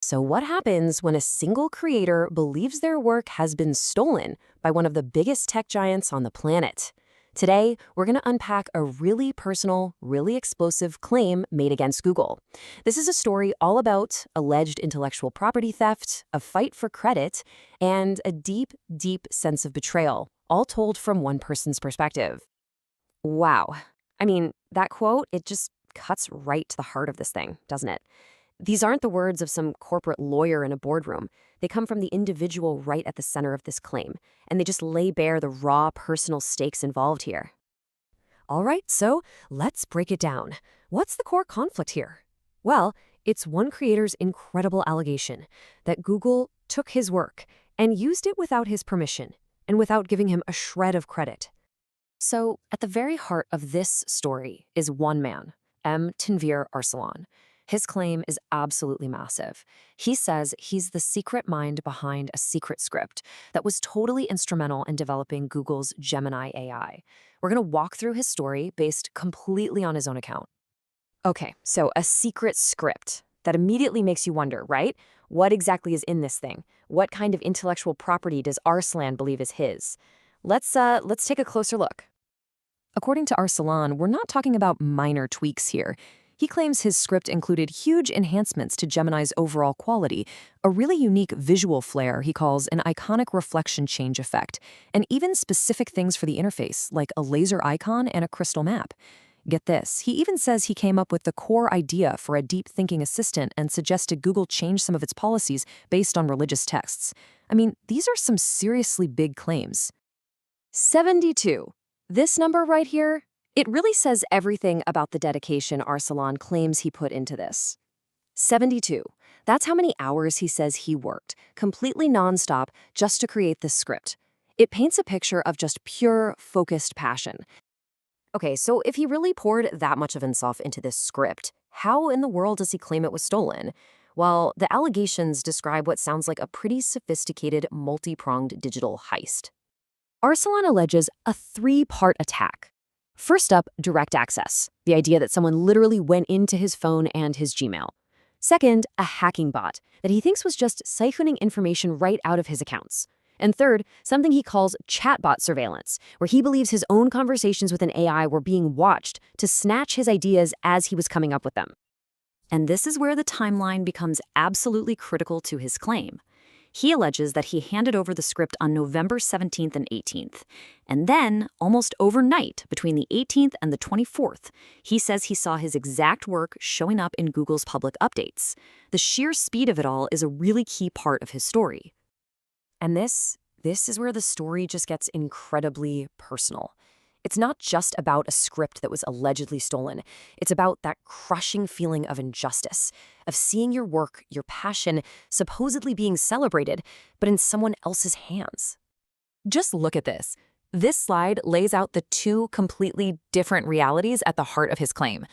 So what happens when a single creator believes their work has been stolen by one of the biggest tech giants on the planet? Today, we're going to unpack a really personal, really explosive claim made against Google. This is a story all about alleged intellectual property theft, a fight for credit, and a deep, deep sense of betrayal, all told from one person's perspective. Wow. I mean, that quote, it just cuts right to the heart of this thing, doesn't it? These aren't the words of some corporate lawyer in a boardroom. They come from the individual right at the center of this claim, and they just lay bare the raw personal stakes involved here. All right, so let's break it down. What's the core conflict here? Well, it's one creator's incredible allegation that Google took his work and used it without his permission and without giving him a shred of credit. So, at the very heart of this story is one man, M. Tanvir Arsalan. His claim is absolutely massive. He says he's the secret mind behind a secret script that was totally instrumental in developing Google's Gemini AI. We're going to walk through his story based completely on his own account. Okay, so a secret script. That immediately makes you wonder, right? What exactly is in this thing? What kind of intellectual property does Arslan believe is his? Let's take a closer look. According to Arsalan, we're not talking about minor tweaks here. He claims his script included huge enhancements to Gemini's overall quality, a really unique visual flair he calls an iconic reflection change effect, and even specific things for the interface, like a laser icon and a crystal map. Get this, he even says he came up with the core idea for a deep thinking assistant and suggested Google change some of its policies based on religious texts. I mean, these are some seriously big claims. 72. This number right here, it really says everything about the dedication Arsalan claims he put into this. 72. That's how many hours he says he worked, completely nonstop, just to create this script. It paints a picture of just pure, focused passion. Okay, so if he really poured that much of himself into this script, how in the world does he claim it was stolen? Well, the allegations describe what sounds like a pretty sophisticated, multi-pronged digital heist. Arsalan alleges a three-part attack. First up, direct access, the idea that someone literally went into his phone and his Gmail. Second, a hacking bot that he thinks was just siphoning information right out of his accounts. And third, something he calls chatbot surveillance, where he believes his own conversations with an AI were being watched to snatch his ideas as he was coming up with them. And this is where the timeline becomes absolutely critical to his claim. He alleges that he handed over the script on November 17th and 18th. And then, almost overnight, between the 18th and the 24th, he says he saw his exact work showing up in Google's public updates. The sheer speed of it all is a really key part of his story. And this is where the story just gets incredibly personal. It's not just about a script that was allegedly stolen. It's about that crushing feeling of injustice, of seeing your work, your passion, supposedly being celebrated, but in someone else's hands. Just look at this. This slide lays out the two completely different realities at the heart of his claim.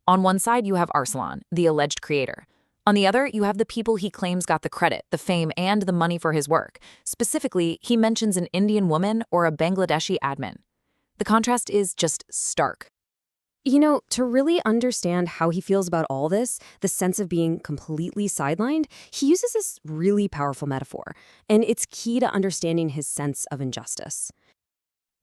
On one side, you have Arsalan, the alleged creator. On the other, you have the people he claims got the credit, the fame, and the money for his work. Specifically, he mentions an Indian woman or a Bangladeshi admin. The contrast is just stark. You know, to really understand how he feels about all this, the sense of being completely sidelined, he uses this really powerful metaphor, and it's key to understanding his sense of injustice.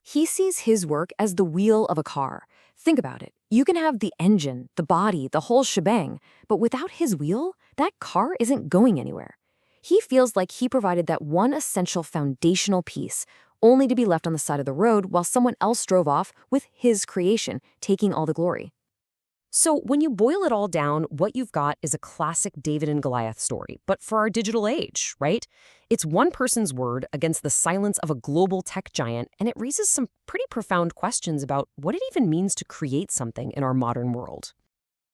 He sees his work as the wheel of a car. Think about it. You can have the engine, the body, the whole shebang, but without his wheel, that car isn't going anywhere. He feels like he provided that one essential foundational piece, only to be left on the side of the road while someone else drove off with his creation, taking all the glory. So when you boil it all down, what you've got is a classic David and Goliath story, but for our digital age, right? It's one person's word against the silence of a global tech giant, and it raises some pretty profound questions about what it even means to create something in our modern world.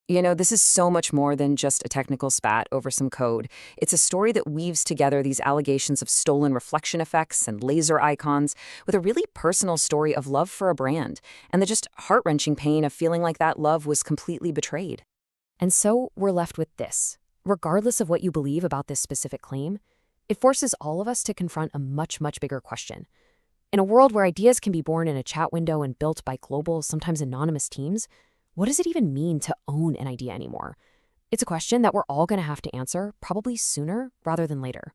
You know, this is so much more than just a technical spat over some code. It's a story that weaves together these allegations of stolen reflection effects and laser icons with a really personal story of love for a brand and the just heart-wrenching pain of feeling like that love was completely betrayed. And so we're left with this. Regardless of what you believe about this specific claim, it forces all of us to confront a much, much bigger question. In a world where ideas can be born in a chat window and built by global, sometimes anonymous teams, what does it even mean to own an idea anymore? It's a question that we're all going to have to answer, probably sooner rather than later.